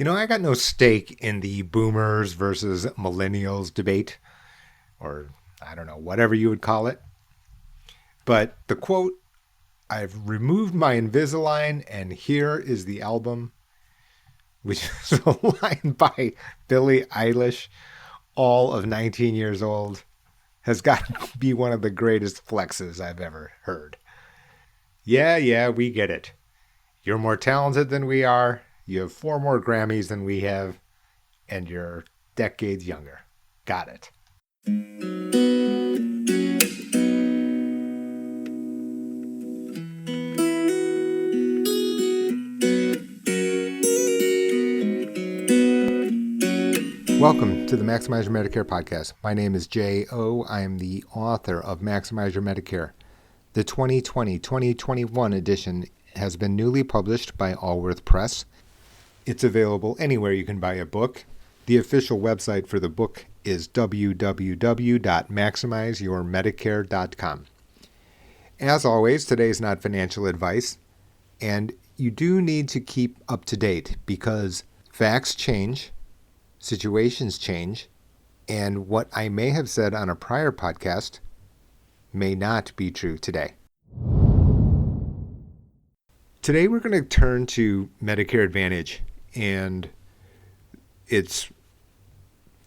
I got no stake in the boomers versus millennials debate, or I don't know, whatever you would call it. But the quote, "I've removed my Invisalign and here is the album," which is a line by Billie Eilish, all of 19 years old, has got to be one of the greatest flexes I've ever heard. Yeah, we get it. You're more talented than we are. You have 4 more Grammys than we have, and you're decades younger. Got it. Welcome to the Maximize Your Medicare podcast. My name is J.O. I am the author of Maximize Your Medicare. The 2020-2021 edition has been newly published by Allworth Press. It's available anywhere you can buy a book. The official website for the book is www.maximizeyourmedicare.com. As always, today is not financial advice, and you do need to keep up to date because facts change, situations change, and what I may have said on a prior podcast may not be true today. Today we're going to turn to Medicare Advantage and its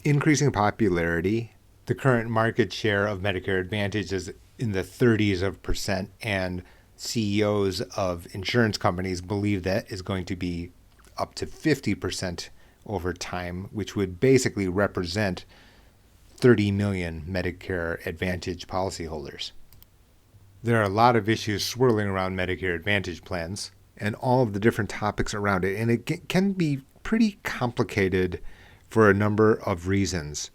increasing popularity. The current market share of Medicare Advantage is in the 30s%, and CEOs of insurance companies believe that is going to be up to 50% over time, which would basically represent 30 million Medicare Advantage policyholders. There are a lot of issues swirling around Medicare Advantage plans and all of the different topics around it, and it can be pretty complicated for a number of reasons.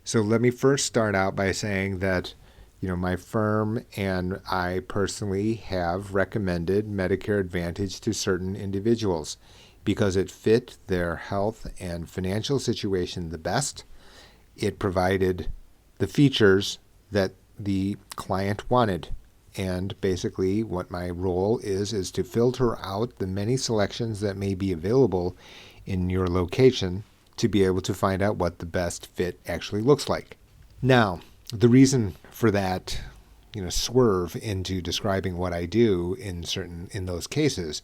So let me first start out by saying that my firm and I personally have recommended Medicare Advantage to certain individuals because it fit their health and financial situation the best. It provided the features that the client wanted. And basically what my role is to filter out the many selections that may be available in your location to be able to find out what the best fit actually looks like. Now, the reason for that, swerve into describing what I do in those cases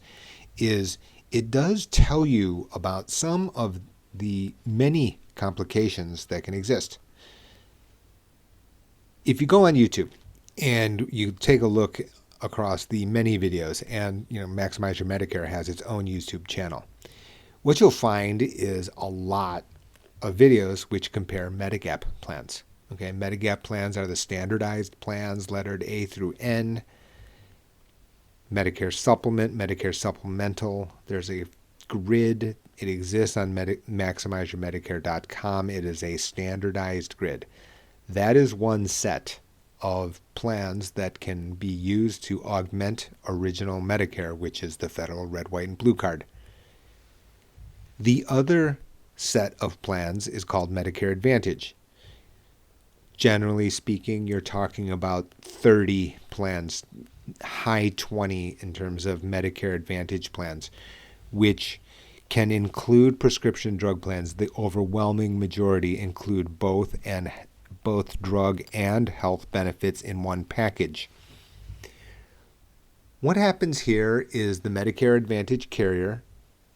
is it does tell you about some of the many complications that can exist. If you go on YouTube and you take a look across the many videos, and Maximize Your Medicare has its own YouTube channel, what you'll find is a lot of videos which compare Medigap plans. Okay, Medigap plans are the standardized plans lettered A through N. Medicare Supplement, Medicare Supplemental. There's a grid. It exists on MaximizeYourMedicare.com. It is a standardized grid. That is one set of plans that can be used to augment original Medicare, which is the federal red, white, and blue card. The other set of plans is called Medicare Advantage. Generally speaking, you're talking about 30 plans, high 20 in terms of Medicare Advantage plans, which can include prescription drug plans. The overwhelming majority include both drug and health benefits in one package. What happens here is the Medicare Advantage carrier,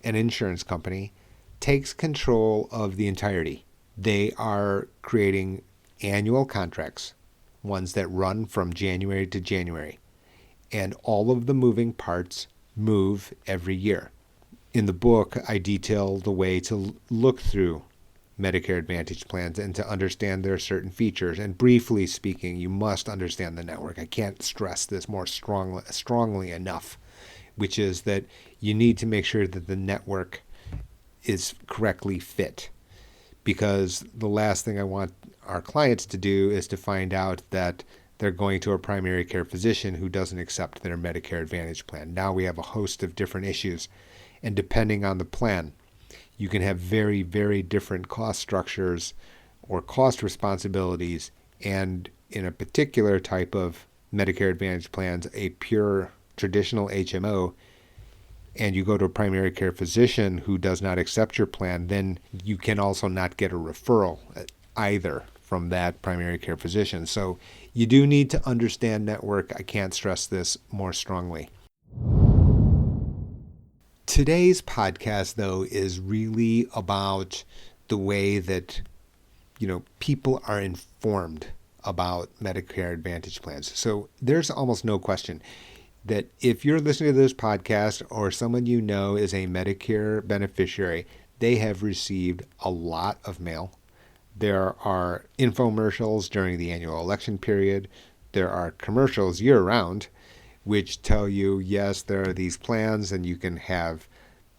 an insurance company, takes control of the entirety. They are creating annual contracts, ones that run from January to January, and all of the moving parts move every year. In the book, I detail the way to look through Medicare Advantage plans and to understand their certain features. And briefly speaking, you must understand the network. I can't stress this more strongly enough, which is that you need to make sure that the network is correctly fit. Because the last thing I want our clients to do is to find out that they're going to a primary care physician who doesn't accept their Medicare Advantage plan. Now we have a host of different issues. And depending on the plan, you can have very, very different cost structures or cost responsibilities. And in a particular type of Medicare Advantage plans, a pure traditional HMO, and you go to a primary care physician who does not accept your plan, then you can also not get a referral either from that primary care physician. So you do need to understand network. I can't stress this more strongly. Today's podcast, though, is really about the way that, people are informed about Medicare Advantage plans. So there's almost no question that if you're listening to this podcast or someone you know is a Medicare beneficiary, they have received a lot of mail. There are infomercials during the annual election period. There are commercials year-round which tell you, yes, there are these plans and you can have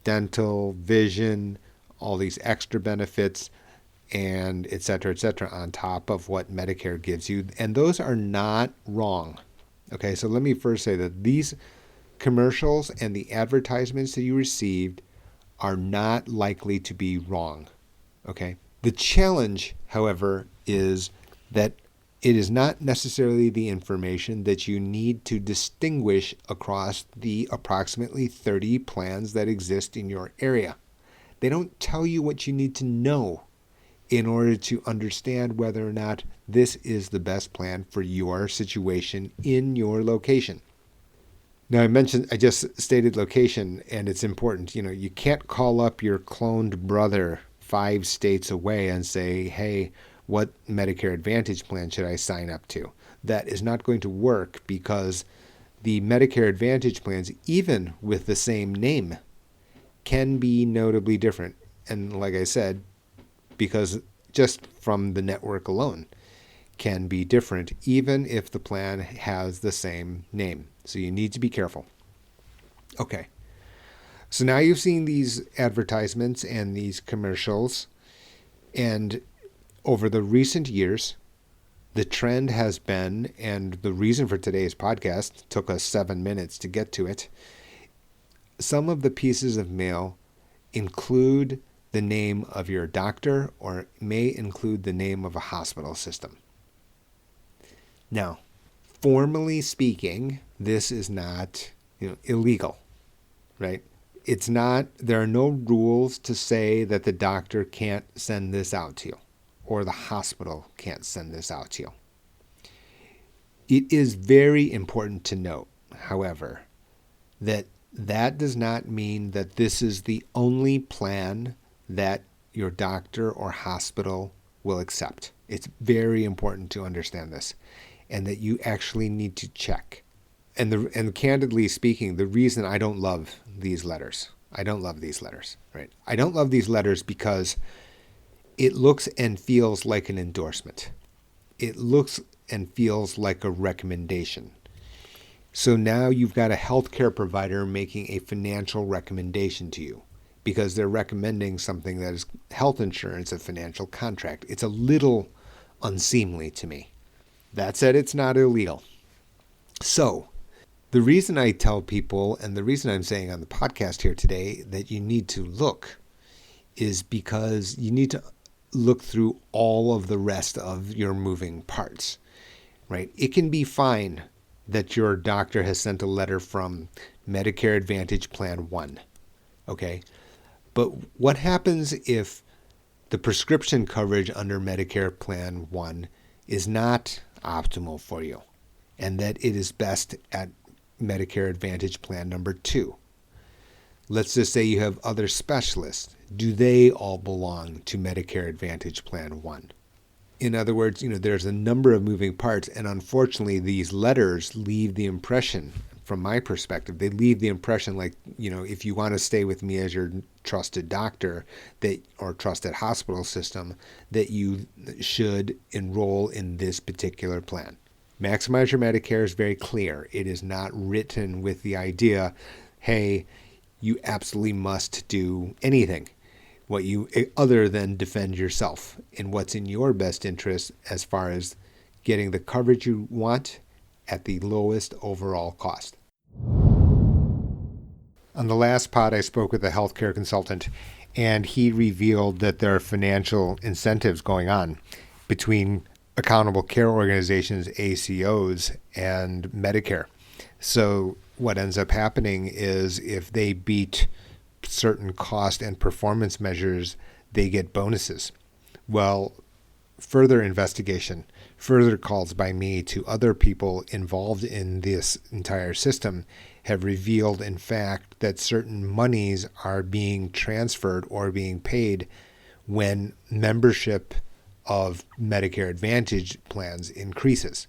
dental, vision, all these extra benefits, and et cetera, on top of what Medicare gives you. And those are not wrong. Okay, so let me first say that these commercials and the advertisements that you received are not likely to be wrong. Okay, the challenge, however, is that it is not necessarily the information that you need to distinguish across the approximately 30 plans that exist in your area. They don't tell you what you need to know in order to understand whether or not this is the best plan for your situation in your location. Now, I just stated location, and it's important. You can't call up your cloned brother 5 states away and say, hey, what Medicare Advantage plan should I sign up to? That is not going to work because the Medicare Advantage plans, even with the same name, can be notably different. And like I said, because just from the network alone can be different, even if the plan has the same name. So you need to be careful. Okay. So now you've seen these advertisements and these commercials, and over the recent years, the trend has been, and the reason for today's podcast took us 7 minutes to get to it, some of the pieces of mail include the name of your doctor or may include the name of a hospital system. Now, formally speaking, this is not, illegal, right? It's not, there are no rules to say that the doctor can't send this out to you or the hospital can't send this out to you. It is very important to note, however, that does not mean that this is the only plan that your doctor or hospital will accept. It's very important to understand this, and that you actually need to check. And candidly speaking, the reason I don't love these letters, right? I don't love these letters because it looks and feels like an endorsement. It looks and feels like a recommendation. So now you've got a healthcare provider making a financial recommendation to you because they're recommending something that is health insurance, a financial contract. It's a little unseemly to me. That said, it's not illegal. So the reason I tell people, and the reason I'm saying on the podcast here today that you need to look, is because you need to look through all of the rest of your moving parts, right? It can be fine that your doctor has sent a letter from Medicare Advantage Plan 1, okay? But what happens if the prescription coverage under Medicare Plan 1 is not optimal for you, and that it is best at Medicare Advantage Plan number 2? Let's just say you have other specialists. Do they all belong to Medicare Advantage Plan 1? In other words, there's a number of moving parts, and unfortunately, these letters leave the impression, from my perspective, they leave the impression like, if you want to stay with me as your trusted doctor or trusted hospital system, that you should enroll in this particular plan. Maximize Your Medicare is very clear. It is not written with the idea, hey, you absolutely must do anything other than defend yourself in what's in your best interest as far as getting the coverage you want at the lowest overall cost. On the last pod, I spoke with a healthcare consultant, and he revealed that there are financial incentives going on between accountable care organizations, ACOs, and Medicare. So what ends up happening is if they beat certain cost and performance measures, they get bonuses. Well, further investigation, further calls by me to other people involved in this entire system have revealed, in fact, that certain monies are being transferred or being paid when membership of Medicare Advantage plans increases.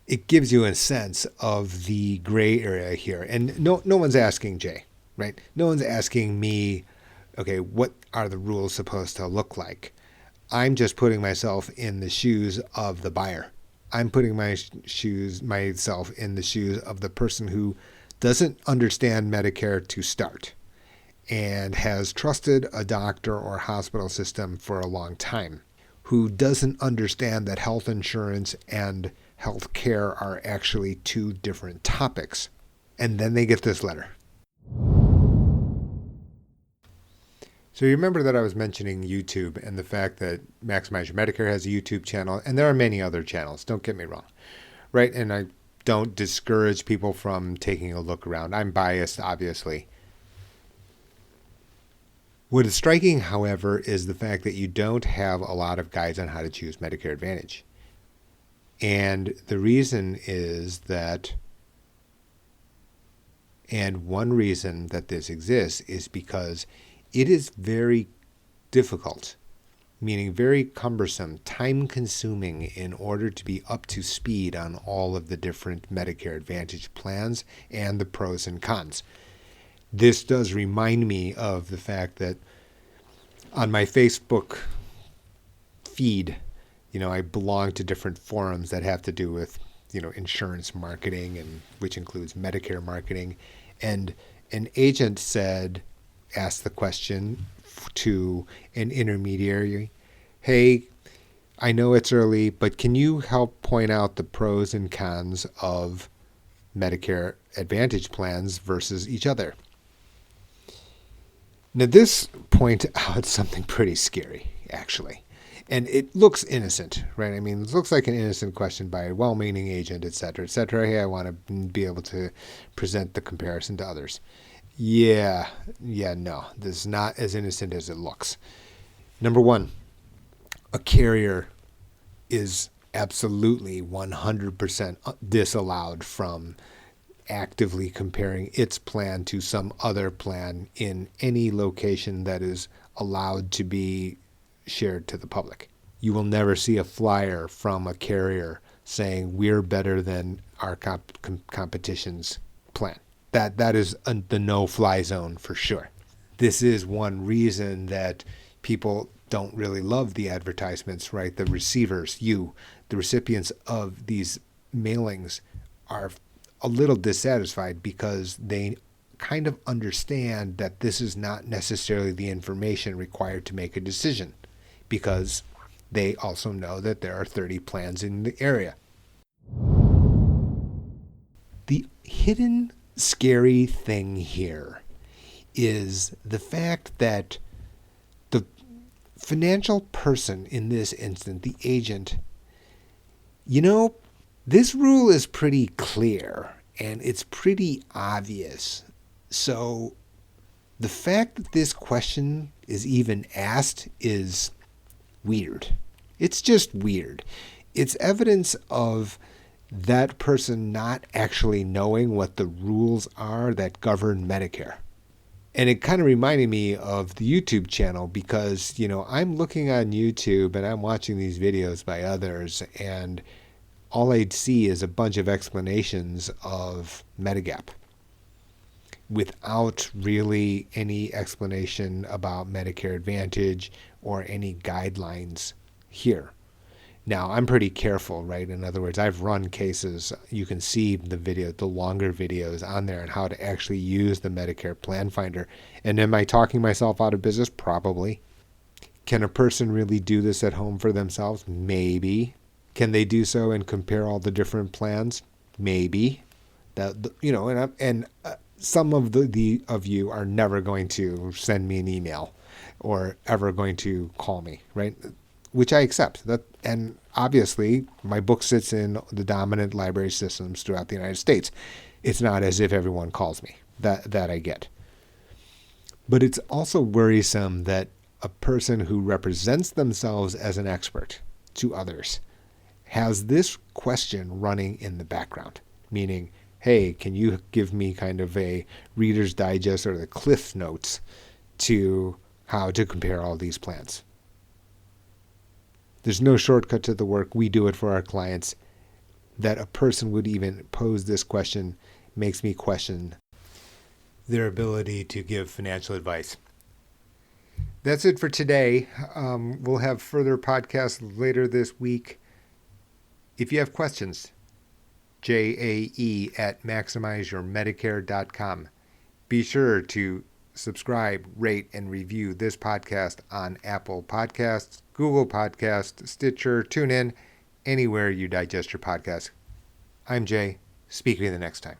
It gives you a sense of the gray area here. And no one's asking Jay, right? No one's asking me, okay, what are the rules supposed to look like? I'm just putting myself in the shoes of the buyer. I'm putting myself in the shoes of the person who doesn't understand Medicare to start and has trusted a doctor or hospital system for a long time, who doesn't understand that health insurance and health care are actually two different topics. And then they get this letter. So you remember that I was mentioning YouTube and the fact that Maximize Your Medicare has a YouTube channel, and there are many other channels, don't get me wrong, right? And I don't discourage people from taking a look around. I'm biased, obviously. What is striking, however, is the fact that you don't have a lot of guides on how to choose Medicare Advantage. And the reason is that, and one reason that this exists is because it is very difficult, meaning very cumbersome, time-consuming in order to be up to speed on all of the different Medicare Advantage plans and the pros and cons. This does remind me of the fact that on my Facebook feed, I belong to different forums that have to do with, insurance marketing, and which includes Medicare marketing. And an agent asked the question to an intermediary, hey, I know it's early, but can you help point out the pros and cons of Medicare Advantage plans versus each other? Now, this points out something pretty scary, actually. And it looks innocent, right? I mean, it looks like an innocent question by a well-meaning agent, et cetera, et cetera. Hey, I want to be able to present the comparison to others. No, this is not as innocent as it looks. Number one, a carrier is absolutely 100% disallowed from actively comparing its plan to some other plan in any location that is allowed to be shared to the public. You will never see a flyer from a carrier saying we're better than our competition's plan. That is the no-fly zone for sure. This is one reason that people don't really love the advertisements, right? The receivers, the recipients of these mailings are a little dissatisfied because they kind of understand that this is not necessarily the information required to make a decision, because they also know that there are 30 plans in the area. The hidden scary thing here is the fact that the financial person in this instant, the agent, this rule is pretty clear and it's pretty obvious. So the fact that this question is even asked is weird. It's just weird. It's evidence of that person not actually knowing what the rules are that govern Medicare. And it kind of reminded me of the YouTube channel because, I'm looking on YouTube and I'm watching these videos by others, and all I'd see is a bunch of explanations of Medigap without really any explanation about Medicare Advantage or any guidelines here. Now, I'm pretty careful, right? In other words, I've run cases. You can see the longer videos on there, and how to actually use the Medicare Plan Finder. And am I talking myself out of business? Probably. Can a person really do this at home for themselves? Maybe. Can they do so and compare all the different plans? Maybe. Some of you are never going to send me an email or ever going to call me, right? Which I accept. And obviously, my book sits in the dominant library systems throughout the United States. It's not as if everyone calls me. That I get. But it's also worrisome that a person who represents themselves as an expert to others has this question running in the background, meaning, hey, can you give me kind of a Reader's Digest or the Cliff Notes to how to compare all these plans? There's no shortcut to the work. We do it for our clients. That a person would even pose this question makes me question their ability to give financial advice. That's it for today. We'll have further podcasts later this week. If you have questions, jae@maximizeyourmedicare.com. Be sure to subscribe, rate, and review this podcast on Apple Podcasts, Google Podcasts, Stitcher, TuneIn, anywhere you digest your podcast. I'm Jay. Speak to you the next time.